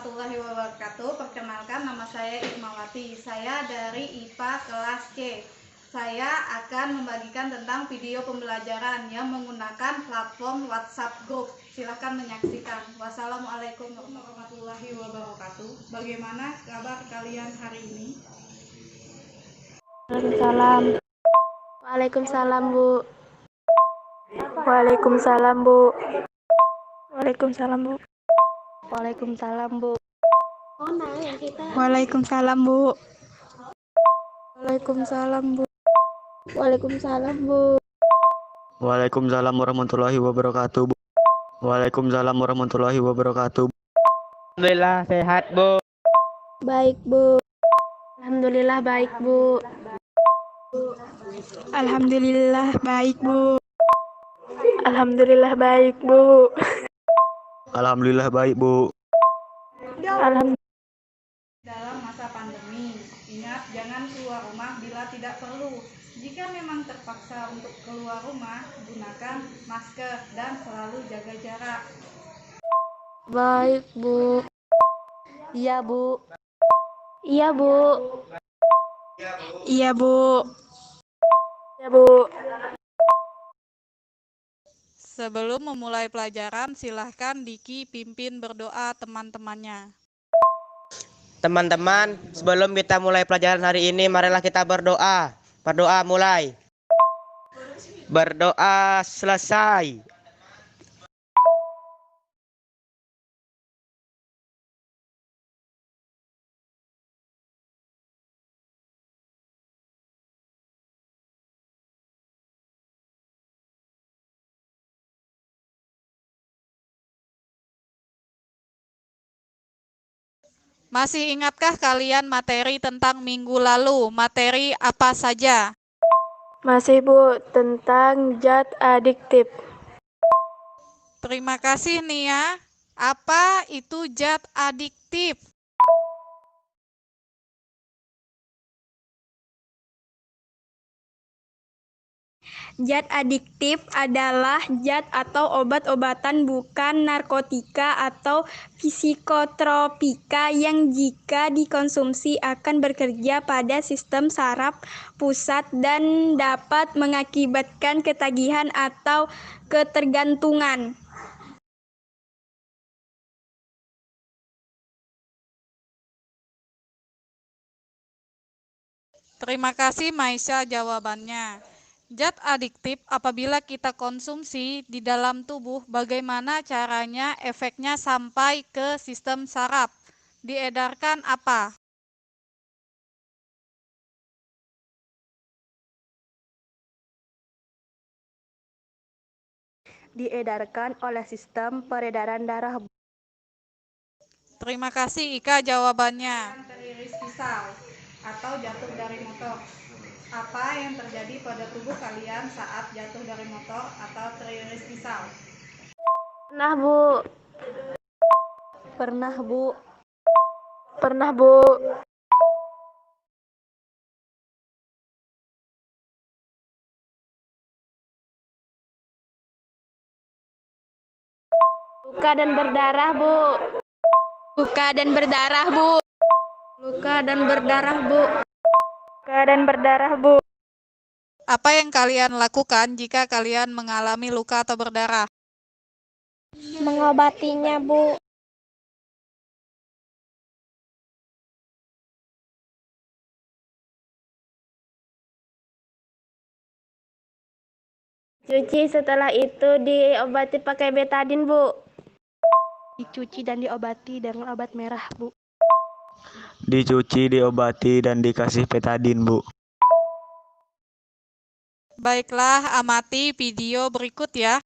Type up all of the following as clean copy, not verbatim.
warahmatullahi wabarakatuh. Perkenalkan, nama saya Ismawati. Saya dari IPA kelas C. Saya akan membagikan tentang video pembelajaran yang menggunakan platform WhatsApp Group. Silahkan menyaksikan. Wassalamualaikum warahmatullahi wabarakatuh. Bagaimana kabar kalian hari ini? Waalaikumsalam. Waalaikumsalam, Bu. Waalaikumsalam, Bu. Waalaikumsalam, Bu. Waalaikumsalam, Bu. Waalaikumsalam, Bu. Waalaikumsalam, Bu. Waalaikumsalam, Bu. Waalaikumsalam warahmatullahi wabarakatuh. Waalaikumsalam warahmatullahi wabarakatuh. Alhamdulillah sehat, Bu. Baik, Bu. Alhamdulillah baik, Bu. Alhamdulillah baik, Bu. Alhamdulillah baik, Bu. Alhamdulillah baik, Bu. Dalam masa pandemi, ingat jangan keluar rumah bila tidak perlu. Jika memang terpaksa untuk keluar rumah, gunakan masker dan selalu jaga jarak. Baik, Bu. Iya, Bu. Iya, Bu. Iya, Bu. Iya, Bu. Sebelum memulai pelajaran, silahkan Diki pimpin berdoa teman-temannya. Teman-teman, sebelum kita mulai pelajaran hari ini, marilah kita berdoa. Berdoa mulai. Berdoa selesai. Masih ingatkah kalian materi tentang minggu lalu? Materi apa saja? Masih, Bu, tentang zat adiktif. Terima kasih, Nia. Apa itu zat adiktif? Zat adiktif adalah zat atau obat-obatan bukan narkotika atau psikotropika yang jika dikonsumsi akan bekerja pada sistem saraf pusat dan dapat mengakibatkan ketagihan atau ketergantungan. Terima kasih, Maisha, jawabannya. Zat adiktif apabila kita konsumsi di dalam tubuh, bagaimana caranya efeknya sampai ke sistem saraf? Diedarkan apa? Diedarkan oleh sistem peredaran darah. Terima kasih, Ika, jawabannya. Teriris pisau atau jatuh dari motor. Apa yang terjadi pada tubuh kalian saat jatuh dari motor atau teriris pisau? Pernah, Bu. Pernah, Bu. Pernah, Bu. Luka dan berdarah, Bu. Luka dan berdarah, Bu. Luka dan berdarah, Bu. Luka dan berdarah, Bu. Apa yang kalian lakukan jika kalian mengalami luka atau berdarah? Mengobatinya, Bu. Cuci, setelah itu diobati pakai betadin, Bu. Dicuci dan diobati dengan obat merah, Bu. Dicuci, diobati, dan dikasih betadin, Bu. Baiklah, amati video berikut ya.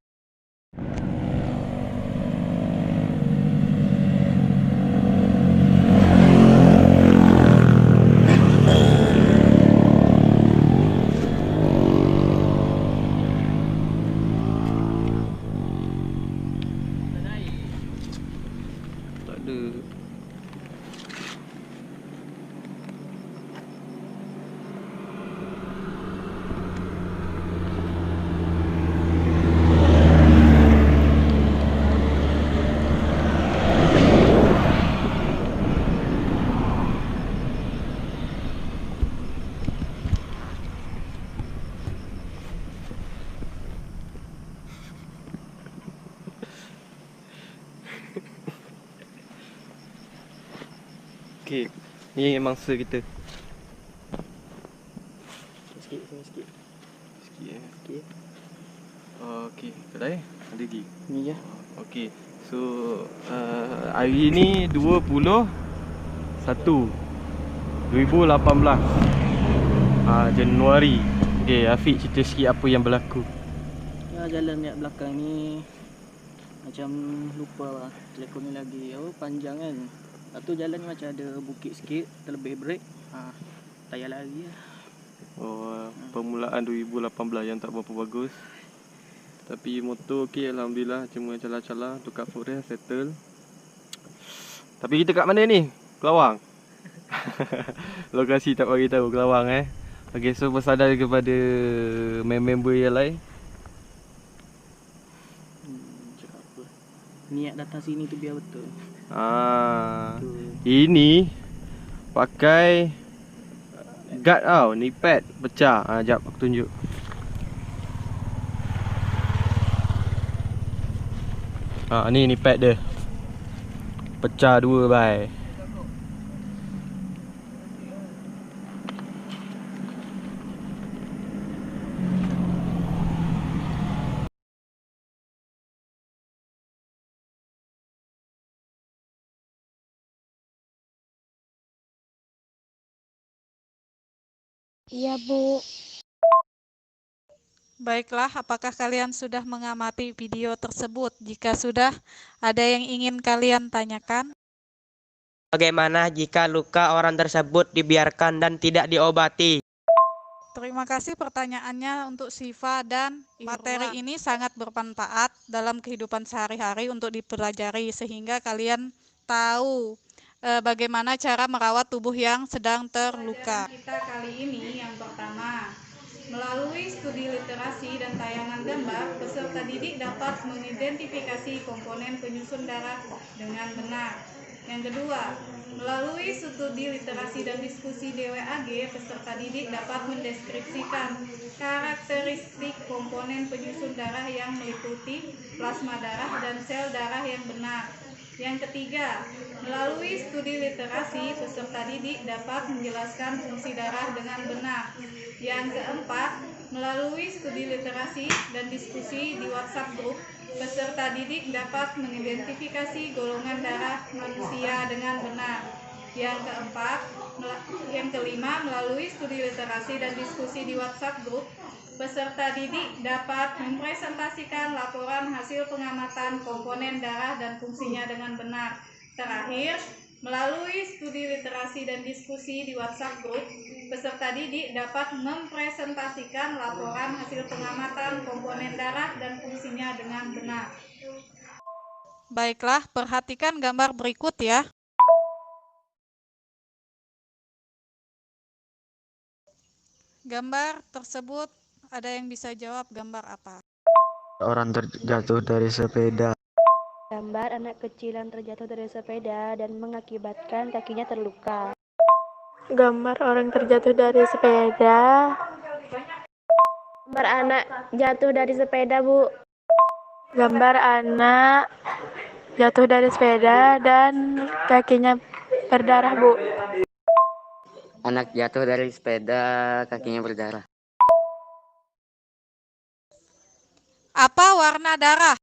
Okey. Ni mangsa kita. Sikit, sini sikit. Sikit Okey. Okey, dah ada lagi. Ni je. Okey. So hari ni 21 2018. Januari. Okey, Afiq cerita sikit apa yang berlaku. Ya, jalan kat belakang ni macam lupa lah. Telefon ni lagi panjang kan. Lepas tu jalan ni macam ada bukit sikit, terlebih break. Tak payah lari lah. Permulaan 2018 yang tak berapa bagus. Tapi motor okey, alhamdulillah, cuma calar-calar tukar footrest settle. Tapi kita kat mana ni? Kelawang. Lokasi tak bagi tahu, Kelawang Okey, so bersadar kepada member yang lain. Cakap apa? Niat datang sini tu biar betul. Ini pakai guard tau, ni pad pecah. Jap aku tunjuk. Ni pad dia. Pecah dua bai. Iya, Bu. Baiklah, apakah kalian sudah mengamati video tersebut? Jika sudah, ada yang ingin kalian tanyakan? Bagaimana jika luka orang tersebut dibiarkan dan tidak diobati? Terima kasih pertanyaannya untuk Siva, dan materi ini sangat bermanfaat dalam kehidupan sehari-hari untuk dipelajari sehingga kalian tahu bagaimana cara merawat tubuh yang sedang terluka. Kita kali ini yang pertama, melalui studi literasi dan tayangan gambar, peserta didik dapat mengidentifikasi komponen penyusun darah dengan benar. Yang kedua, melalui studi literasi dan diskusi DWAG, peserta didik dapat mendeskripsikan karakteristik komponen penyusun darah yang meliputi plasma darah dan sel darah yang benar. Yang ketiga, melalui studi literasi, peserta didik dapat menjelaskan fungsi darah dengan benar. Yang keempat, melalui studi literasi dan diskusi di WhatsApp Group, peserta didik dapat mengidentifikasi golongan darah manusia dengan benar. Yang kelima, melalui studi literasi dan diskusi di WhatsApp Group, peserta didik dapat mempresentasikan laporan hasil pengamatan komponen darah dan fungsinya dengan benar. Terakhir, melalui studi literasi dan diskusi di WhatsApp Group, peserta didik dapat mempresentasikan laporan hasil pengamatan komponen darah dan fungsinya dengan benar. Baiklah, perhatikan gambar berikut ya. Gambar tersebut ada yang bisa jawab gambar apa? Orang terjatuh dari sepeda. Gambar anak kecil yang terjatuh dari sepeda dan mengakibatkan kakinya terluka. Gambar orang terjatuh dari sepeda. Gambar anak jatuh dari sepeda, Bu. Gambar anak jatuh dari sepeda dan kakinya berdarah, Bu. Anak jatuh dari sepeda, kakinya berdarah. Apa warna darah?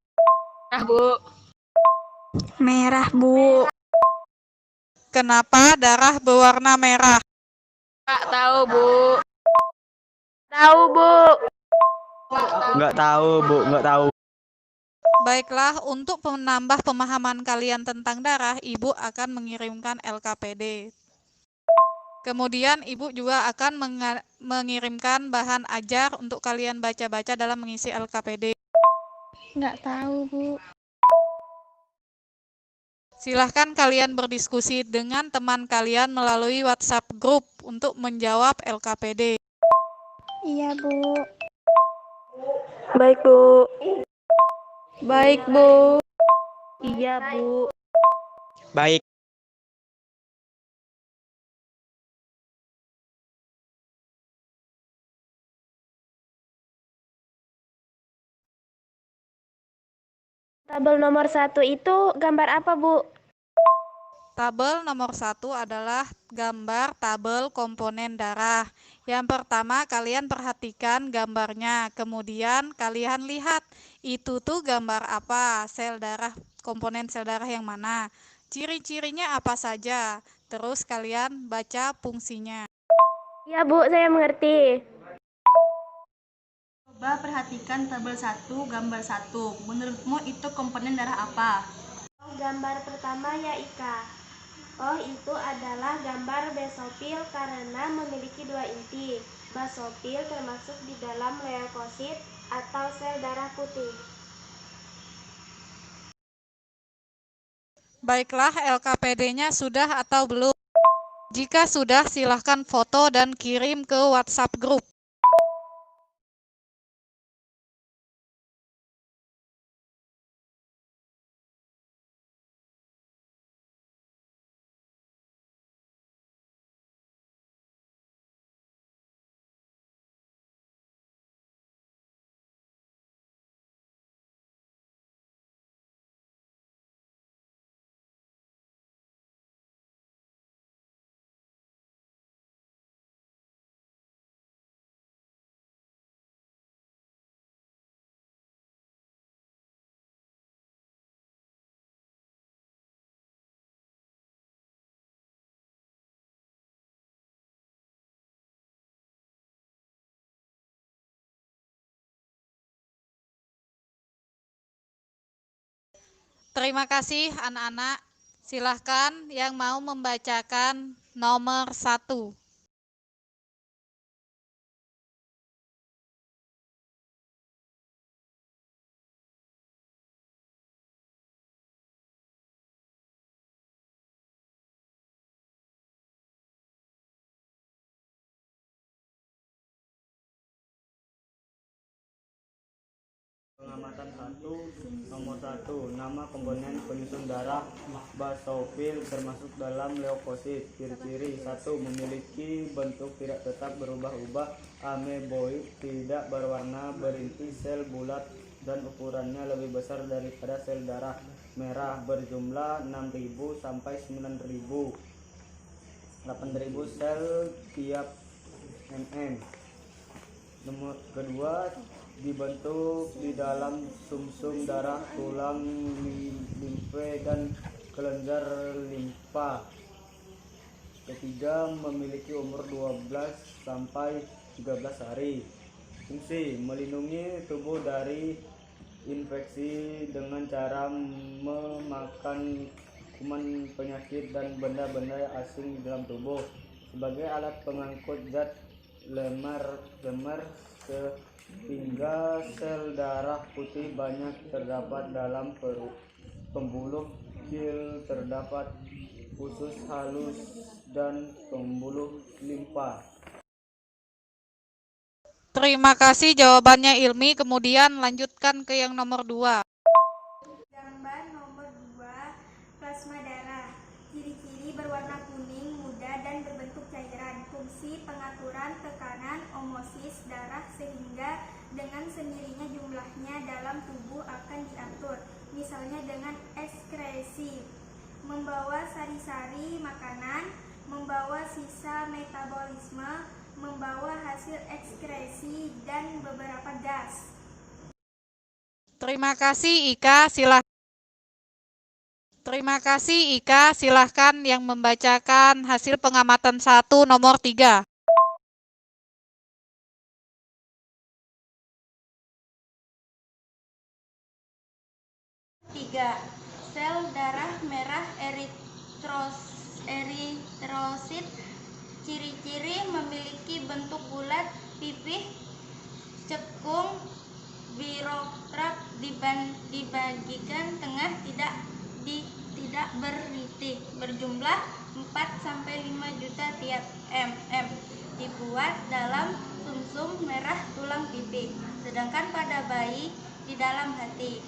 Merah, Bu. Kenapa darah berwarna merah? Tahu, Bu. Tahu, Bu. Nggak tahu, Bu, nggak tahu. Baiklah, untuk menambah pemahaman kalian tentang darah, Ibu akan mengirimkan LKPD. Kemudian Ibu juga akan mengirimkan bahan ajar untuk kalian baca-baca dalam mengisi LKPD. Nggak tahu, Bu. Silahkan kalian berdiskusi dengan teman kalian melalui WhatsApp Group untuk menjawab LKPD. Iya, Bu. Baik, Bu. Baik, Bu. Iya, Bu. Baik. Tabel nomor 1 itu gambar apa, Bu? Tabel nomor 1 adalah gambar tabel komponen darah. Yang pertama kalian perhatikan gambarnya, kemudian kalian lihat itu tuh gambar apa, sel darah, komponen sel darah yang mana, ciri-cirinya apa saja, terus kalian baca fungsinya. Ya Bu, saya mengerti. Coba perhatikan tabel 1, gambar 1. Menurutmu itu komponen darah apa? Gambar pertama ya Ika. Oh, itu adalah gambar basofil karena memiliki 2 inti. Basofil termasuk di dalam leukosit atau sel darah putih. Baiklah, LKPD-nya sudah atau belum? Jika sudah, silahkan foto dan kirim ke WhatsApp grup. Terima kasih anak-anak. Silahkan yang mau membacakan nomor 1. Pengamatan 1, nomor 1, nama komponen penyusun darah basofil termasuk dalam leukosit. Ciri-ciri 1, memiliki bentuk tidak tetap berubah-ubah, ameboid, tidak berwarna, berinti, sel bulat dan ukurannya lebih besar daripada sel darah merah, berjumlah 6.000 sampai 9.000 8.000 sel tiap mm. Nomor kedua, dibentuk di dalam sumsum darah, tulang, limfe, dan kelenjar limpa. Ketiga, memiliki umur 12 sampai 13 hari. Fungsi, melindungi tubuh dari infeksi dengan cara memakan kuman penyakit dan benda-benda asing di dalam tubuh. Sebagai alat pengangkut zat lemar sehingga sel darah putih banyak terdapat dalam pembuluh kil, terdapat usus halus dan pembuluh limpa. Terima kasih jawabannya Ilmi. Kemudian lanjutkan ke yang nomor 2. Gambar nomor 2, plasma darah. Ciri-ciri berwarna kuning, muda, dan berbentuk cairan. Fungsi pengaturan tekanan omosis darah sehingga dengan sendirinya jumlahnya dalam tubuh akan diatur. Misalnya dengan ekskresi, membawa sari-sari makanan, membawa sisa metabolisme, membawa hasil ekskresi, dan beberapa gas. Terima kasih Ika. Terima kasih Ika. Silahkan yang membacakan hasil pengamatan 1 nomor 3. Sel darah merah eritrosit. Ciri-ciri memiliki bentuk bulat, pipih, cekung, birokrat, dibagikan tengah, tidak beritik, berjumlah 4-5 juta tiap mm, dibuat dalam sumsum merah tulang pipi, sedangkan pada bayi di dalam hati.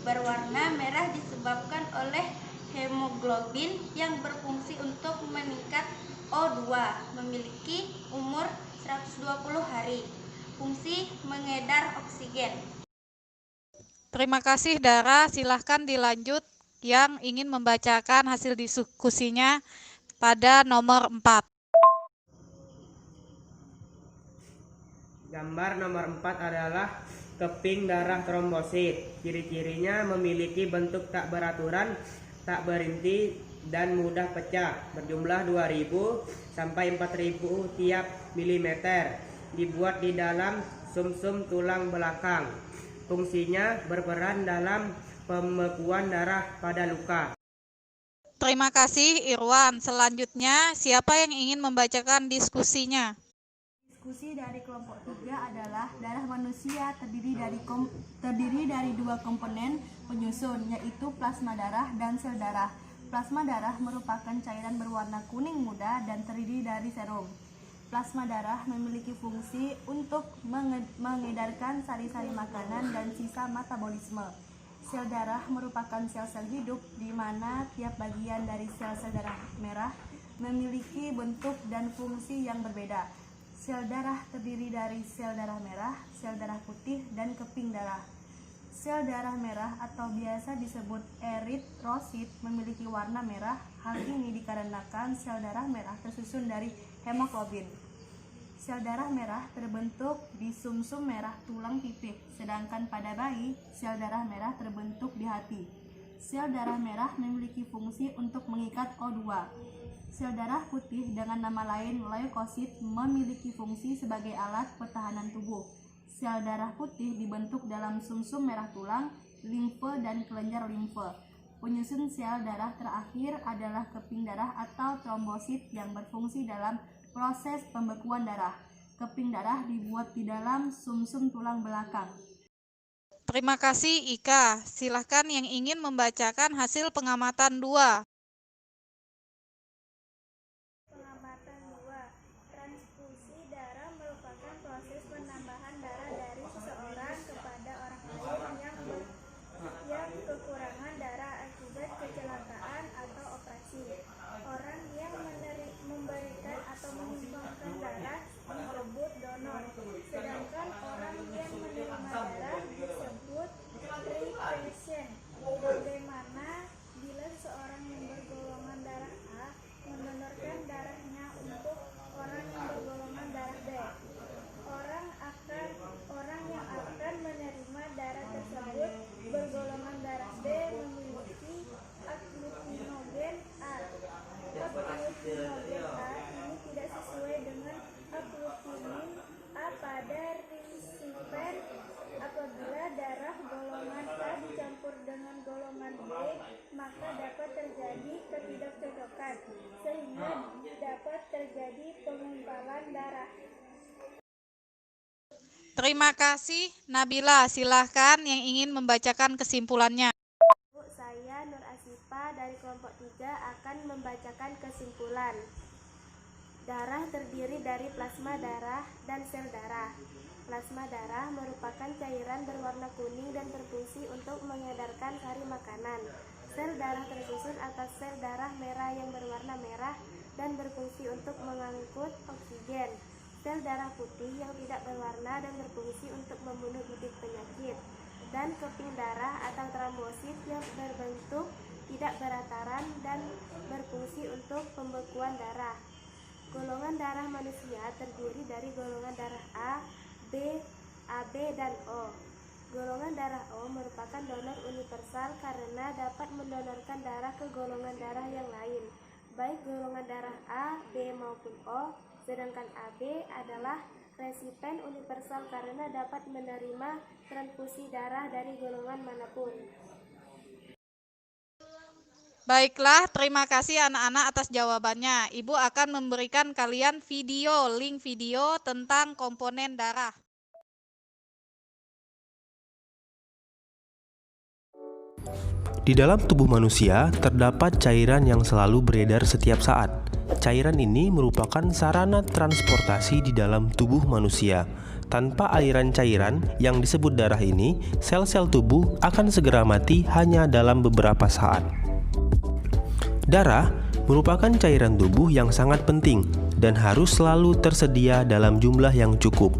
Berwarna merah disebabkan oleh hemoglobin yang berfungsi untuk meningkat O2, memiliki umur 120 hari. Fungsi mengedar oksigen. Terima kasih Dara. Silahkan dilanjut yang ingin membacakan hasil diskusinya pada nomor 4. Gambar nomor 4 adalah keping darah trombosit. Ciri-cirinya memiliki bentuk tak beraturan, tak berinti, dan mudah pecah. Berjumlah 2000 sampai 4000 tiap milimeter. Dibuat di dalam sumsum tulang belakang. Fungsinya berperan dalam pembekuan darah pada luka. Terima kasih Irwan. Selanjutnya, siapa yang ingin membacakan diskusinya? Diskusi dari kelompok 3 adalah darah manusia terdiri dari dua komponen penyusun, yaitu plasma darah dan sel darah. Plasma darah merupakan cairan berwarna kuning muda dan terdiri dari serum. Plasma darah memiliki fungsi untuk mengedarkan sari-sari makanan dan sisa metabolisme. Sel darah merupakan sel-sel hidup di mana tiap bagian dari sel-sel darah merah memiliki bentuk dan fungsi yang berbeda. Sel darah terdiri dari sel darah merah, sel darah putih, dan keping darah. Sel darah merah atau biasa disebut eritrosit memiliki warna merah. Hal ini dikarenakan sel darah merah tersusun dari hemoglobin. Sel darah merah terbentuk di sumsum merah tulang pipih, sedangkan pada bayi, sel darah merah terbentuk di hati. Sel darah merah memiliki fungsi untuk mengikat O2. Sel darah putih dengan nama lain leukosit memiliki fungsi sebagai alat pertahanan tubuh. Sel darah putih dibentuk dalam sumsum merah tulang, limfe, dan kelenjar limfe. Penyusun sel darah terakhir adalah keping darah atau trombosit yang berfungsi dalam proses pembekuan darah. Keping darah dibuat di dalam sumsum tulang belakang. Terima kasih Ika. Silahkan yang ingin membacakan hasil pengamatan 2. Pengamatan 2. Transfusi darah merupakan proses penambahan darah dari seseorang kepada orang lain yang kekurangan darah akibat kecelakaan atau operasi. Orang yang memberikan atau menyumbangkan darah disebut donor, sedangkan orang yang menerima darah disebut recipient. Bagaimana bila seseorang yang bergolongan darah A mendonorkan darahnya untuk orang yang bergolongan darah B? Orang yang akan menerima darah tersebut bergolongan darah B memiliki agglutinogen A. Agglutinogen A ini tidak sesuai dengan agglutinin A pada resipien. Apabila darah golongan A dicampur dengan golongan B, maka dapat terjadi ketidakcocokan, sehingga dapat terjadi penggumpalan darah. Terima kasih Nabila. Silahkan yang ingin membacakan kesimpulannya. Saya Nur Asifa dari kelompok 3 akan membacakan kesimpulan. Darah terdiri dari plasma darah dan sel darah. Plasma darah merupakan cairan berwarna kuning dan berfungsi untuk mengedarkan sari makanan. Sel darah tersusun atas sel darah merah yang berwarna merah dan berfungsi untuk mengangkut oksigen. Sel darah putih yang tidak berwarna dan berfungsi untuk membunuh bibit penyakit. Dan keping darah atau trombosit yang berbentuk tidak berataran dan berfungsi untuk pembekuan darah. Golongan darah manusia terdiri dari golongan darah A, B, AB, dan O. Golongan darah O merupakan donor universal karena dapat mendonorkan darah ke golongan darah yang lain, baik golongan darah A, B, maupun O, sedangkan AB adalah resipien universal karena dapat menerima transfusi darah dari golongan manapun. Baiklah, terima kasih anak-anak atas jawabannya. Ibu akan memberikan kalian link video tentang komponen darah. Di dalam tubuh manusia terdapat cairan yang selalu beredar setiap saat. Cairan ini merupakan sarana transportasi di dalam tubuh manusia. Tanpa aliran cairan yang disebut darah ini, sel-sel tubuh akan segera mati hanya dalam beberapa saat. Darah merupakan cairan tubuh yang sangat penting dan harus selalu tersedia dalam jumlah yang cukup.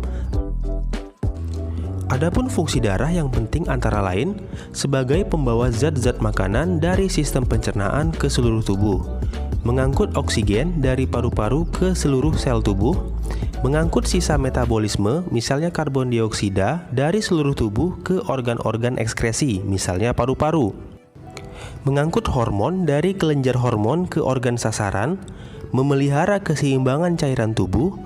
Adapun fungsi darah yang penting antara lain sebagai pembawa zat-zat makanan dari sistem pencernaan ke seluruh tubuh, mengangkut oksigen dari paru-paru ke seluruh sel tubuh, mengangkut sisa metabolisme misalnya karbon dioksida dari seluruh tubuh ke organ-organ ekskresi misalnya paru-paru, mengangkut hormon dari kelenjar hormon ke organ sasaran, memelihara keseimbangan cairan tubuh,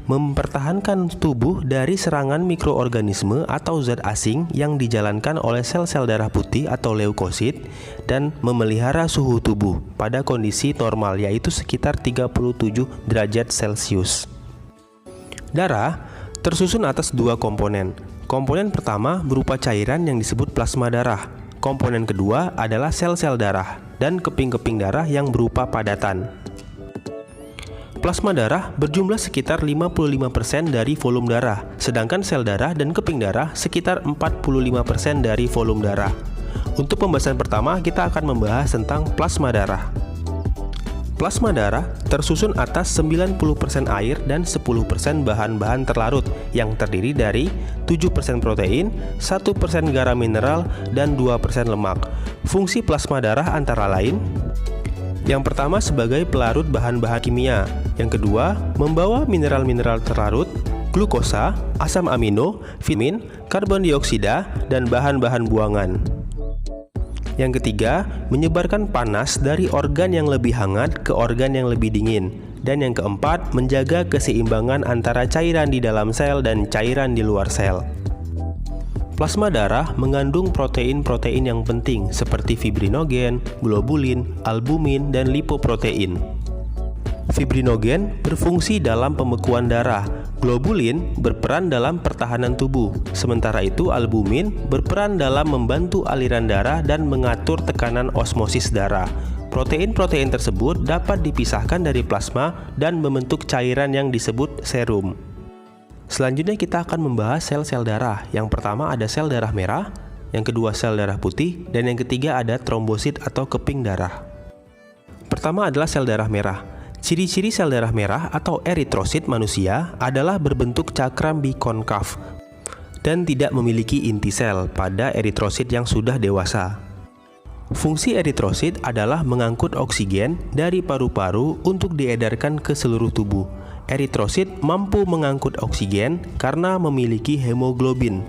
mempertahankan tubuh dari serangan mikroorganisme atau zat asing yang dijalankan oleh sel-sel darah putih atau leukosit, dan memelihara suhu tubuh pada kondisi normal yaitu sekitar 37 derajat Celcius. Darah tersusun atas dua komponen. Komponen pertama berupa cairan yang disebut plasma darah. Komponen kedua adalah sel-sel darah dan keping-keping darah yang berupa padatan. Plasma darah berjumlah sekitar 55% dari volume darah, sedangkan sel darah dan keping darah sekitar 45% dari volume darah. Untuk pembahasan pertama, kita akan membahas tentang plasma darah. Plasma darah tersusun atas 90% air dan 10% bahan-bahan terlarut yang terdiri dari 7% protein, 1% garam mineral, dan 2% lemak. Fungsi plasma darah antara lain: yang pertama sebagai pelarut bahan-bahan kimia, yang kedua membawa mineral-mineral terlarut, glukosa, asam amino, vitamin, karbon dioksida, dan bahan-bahan buangan. Yang ketiga, menyebarkan panas dari organ yang lebih hangat ke organ yang lebih dingin. Dan yang keempat, menjaga keseimbangan antara cairan di dalam sel dan cairan di luar sel. Plasma darah mengandung protein-protein yang penting seperti fibrinogen, globulin, albumin, dan lipoprotein. Fibrinogen berfungsi dalam pembekuan darah, globulin berperan dalam pertahanan tubuh, sementara itu albumin berperan dalam membantu aliran darah dan mengatur tekanan osmosis darah. Protein-protein tersebut dapat dipisahkan dari plasma dan membentuk cairan yang disebut serum. Selanjutnya kita akan membahas sel-sel darah. Yang pertama ada sel darah merah, yang kedua sel darah putih, dan yang ketiga ada trombosit atau keping darah. Pertama adalah sel darah merah. Ciri-ciri sel darah merah atau eritrosit manusia adalah berbentuk cakram bikonkav dan tidak memiliki inti sel pada eritrosit yang sudah dewasa. Fungsi eritrosit adalah mengangkut oksigen dari paru-paru untuk diedarkan ke seluruh tubuh. Eritrosit mampu mengangkut oksigen karena memiliki hemoglobin.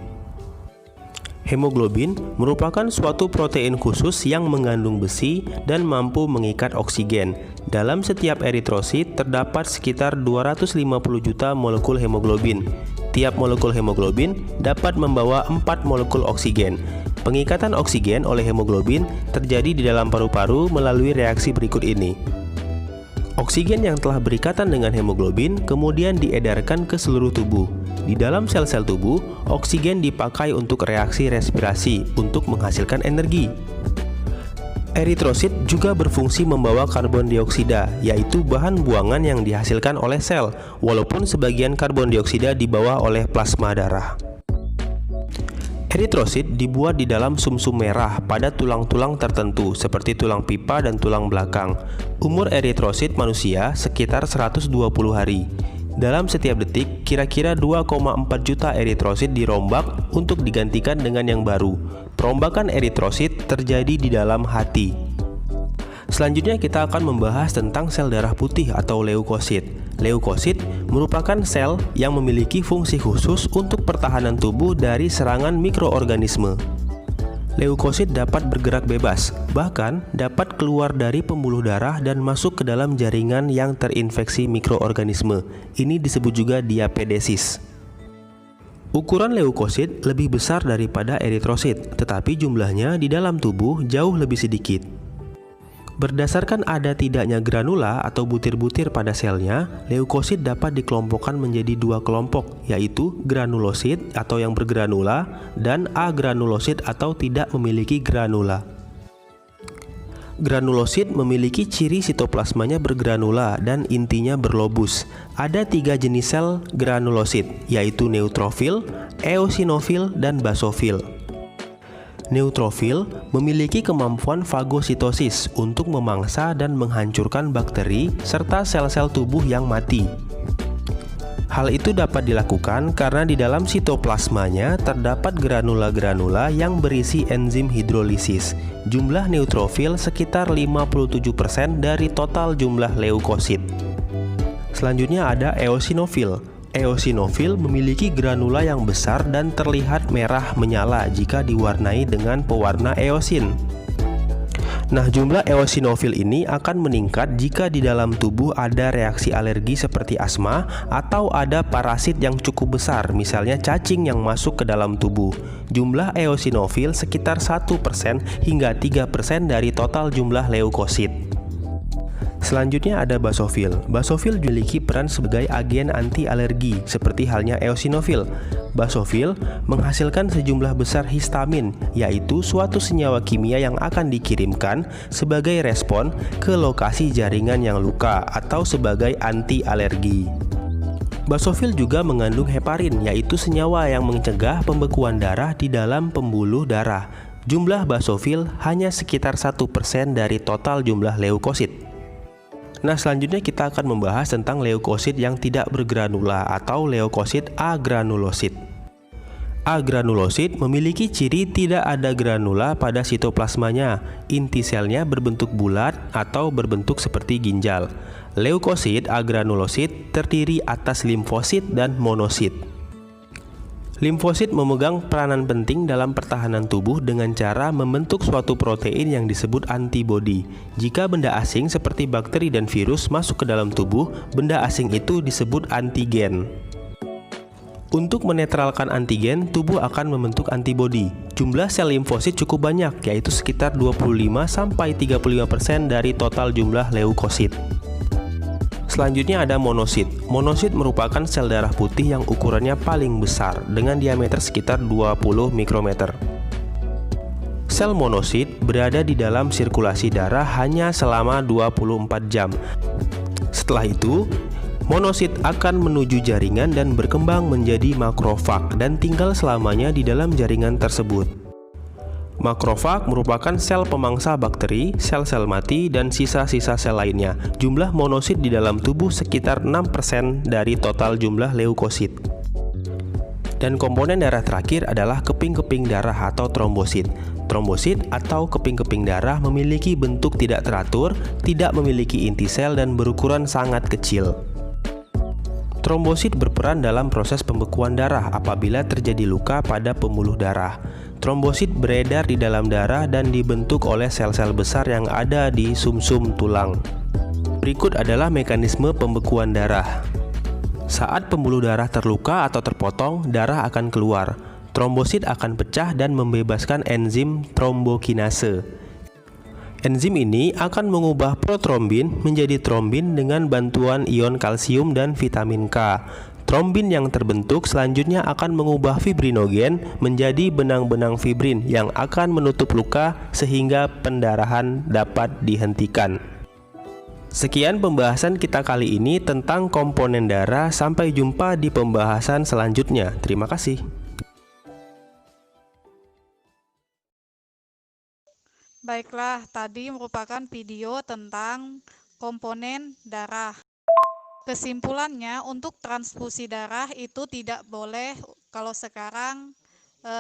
Hemoglobin merupakan suatu protein khusus yang mengandung besi dan mampu mengikat oksigen. Dalam setiap eritrosit terdapat sekitar 250 juta molekul hemoglobin. Tiap molekul hemoglobin dapat membawa 4 molekul oksigen. Pengikatan oksigen oleh hemoglobin terjadi di dalam paru-paru melalui reaksi berikut ini. Oksigen yang telah berikatan dengan hemoglobin kemudian diedarkan ke seluruh tubuh. Di dalam sel-sel tubuh, oksigen dipakai untuk reaksi respirasi untuk menghasilkan energi. Eritrosit juga berfungsi membawa karbon dioksida, yaitu bahan buangan yang dihasilkan oleh sel, walaupun sebagian karbon dioksida dibawa oleh plasma darah. Eritrosit dibuat di dalam sumsum merah pada tulang-tulang tertentu seperti tulang pipa dan tulang belakang. Umur eritrosit manusia sekitar 120 hari. Dalam setiap detik, kira-kira 2,4 juta eritrosit dirombak untuk digantikan dengan yang baru. Perombakan eritrosit terjadi di dalam hati. Selanjutnya kita akan membahas tentang sel darah putih atau leukosit. Leukosit merupakan sel yang memiliki fungsi khusus untuk pertahanan tubuh dari serangan mikroorganisme. Leukosit dapat bergerak bebas, bahkan dapat keluar dari pembuluh darah dan masuk ke dalam jaringan yang terinfeksi mikroorganisme. Ini disebut juga diapedesis. Ukuran leukosit lebih besar daripada eritrosit, tetapi jumlahnya di dalam tubuh jauh lebih sedikit. Berdasarkan ada tidaknya granula atau butir-butir pada selnya, leukosit dapat dikelompokkan menjadi dua kelompok, yaitu granulosit atau yang bergranula dan agranulosit atau tidak memiliki granula. Granulosit memiliki ciri sitoplasmanya bergranula dan intinya berlobus. Ada 3 jenis sel granulosit, yaitu neutrofil, eosinofil, dan basofil. Neutrofil memiliki kemampuan fagositosis untuk memangsa dan menghancurkan bakteri serta sel-sel tubuh yang mati. Hal itu dapat dilakukan karena di dalam sitoplasmanya terdapat granula-granula yang berisi enzim hidrolisis. Jumlah neutrofil sekitar 57% dari total jumlah leukosit. Selanjutnya ada eosinofil. Eosinofil memiliki granula yang besar dan terlihat merah menyala jika diwarnai dengan pewarna eosin. Nah, jumlah eosinofil ini akan meningkat jika di dalam tubuh ada reaksi alergi seperti asma atau ada parasit yang cukup besar, misalnya cacing yang masuk ke dalam tubuh. Jumlah eosinofil sekitar 1% hingga 3% dari total jumlah leukosit. Selanjutnya ada basofil. Basofil memiliki peran sebagai agen anti alergi seperti halnya eosinofil. Basofil menghasilkan sejumlah besar histamin, yaitu suatu senyawa kimia yang akan dikirimkan sebagai respon ke lokasi jaringan yang luka atau sebagai anti alergi. Basofil juga mengandung heparin, yaitu senyawa yang mencegah pembekuan darah di dalam pembuluh darah. Jumlah basofil hanya sekitar 1% dari total jumlah leukosit. Nah, selanjutnya kita akan membahas tentang leukosit yang tidak bergranula atau leukosit agranulosit. Agranulosit memiliki ciri tidak ada granula pada sitoplasmanya. Inti selnya berbentuk bulat atau berbentuk seperti ginjal. Leukosit agranulosit terdiri atas limfosit dan monosit. Limfosit memegang peranan penting dalam pertahanan tubuh dengan cara membentuk suatu protein yang disebut antibodi. Jika benda asing seperti bakteri dan virus masuk ke dalam tubuh, benda asing itu disebut antigen. Untuk menetralkan antigen, tubuh akan membentuk antibodi. Jumlah sel limfosit cukup banyak, yaitu sekitar 25-35% dari total jumlah leukosit. Selanjutnya ada monosit. Monosit merupakan sel darah putih yang ukurannya paling besar dengan diameter sekitar 20 mikrometer. Sel monosit berada di dalam sirkulasi darah hanya selama 24 jam. Setelah itu, monosit akan menuju jaringan dan berkembang menjadi makrofag dan tinggal selamanya di dalam jaringan tersebut. Makrofag merupakan sel pemangsa bakteri, sel-sel mati, dan sisa-sisa sel lainnya. Jumlah monosit di dalam tubuh sekitar 6% dari total jumlah leukosit. Dan komponen darah terakhir adalah keping-keping darah atau trombosit. Trombosit atau keping-keping darah memiliki bentuk tidak teratur, tidak memiliki inti sel, dan berukuran sangat kecil. Trombosit berperan dalam proses pembekuan darah apabila terjadi luka pada pembuluh darah. Trombosit beredar di dalam darah dan dibentuk oleh sel-sel besar yang ada di sumsum tulang. Berikut adalah mekanisme pembekuan darah. Saat pembuluh darah terluka atau terpotong, darah akan keluar. Trombosit akan pecah dan membebaskan enzim trombokinase. Enzim ini akan mengubah protrombin menjadi trombin dengan bantuan ion kalsium dan vitamin K. Trombin yang terbentuk selanjutnya akan mengubah fibrinogen menjadi benang-benang fibrin yang akan menutup luka sehingga pendarahan dapat dihentikan. Sekian pembahasan kita kali ini tentang komponen darah. Sampai jumpa di pembahasan selanjutnya. Terima kasih. Baiklah, tadi merupakan video tentang komponen darah. Kesimpulannya, untuk transfusi darah itu tidak boleh kalau sekarang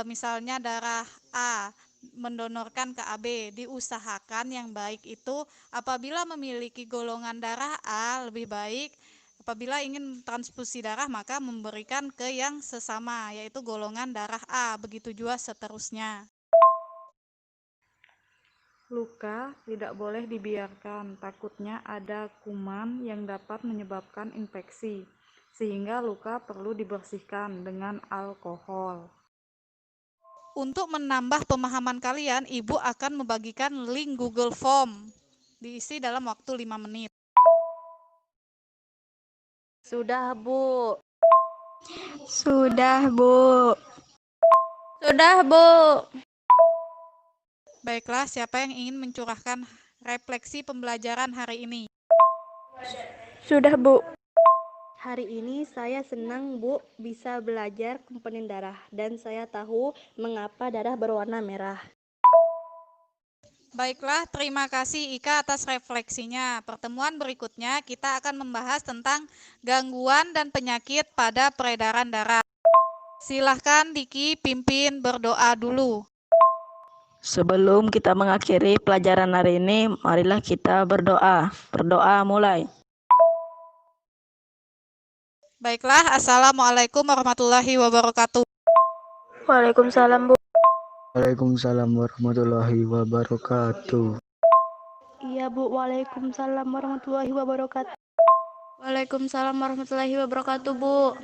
misalnya darah A mendonorkan ke AB, diusahakan yang baik itu apabila memiliki golongan darah A lebih baik, apabila ingin transfusi darah maka memberikan ke yang sesama yaitu golongan darah A, begitu juga seterusnya. Luka tidak boleh dibiarkan, takutnya ada kuman yang dapat menyebabkan infeksi, sehingga luka perlu dibersihkan dengan alkohol. Untuk menambah pemahaman kalian, Ibu akan membagikan link Google Form, diisi dalam waktu 5 menit. Sudah, Bu. Sudah, Bu. Sudah, Bu. Baiklah, siapa yang ingin mencurahkan refleksi pembelajaran hari ini? Sudah, Bu. Hari ini saya senang, Bu, bisa belajar komponen darah dan saya tahu mengapa darah berwarna merah. Baiklah, terima kasih Ika atas refleksinya. Pertemuan berikutnya kita akan membahas tentang gangguan dan penyakit pada peredaran darah. Silahkan Diki pimpin berdoa dulu. Sebelum kita mengakhiri pelajaran hari ini, marilah kita berdoa. Berdoa mulai. Baiklah, Assalamualaikum warahmatullahi wabarakatuh. Waalaikumsalam, Bu. Waalaikumsalam warahmatullahi wabarakatuh. Iya, Bu. Waalaikumsalam warahmatullahi wabarakatuh. Waalaikumsalam warahmatullahi wabarakatuh, Bu.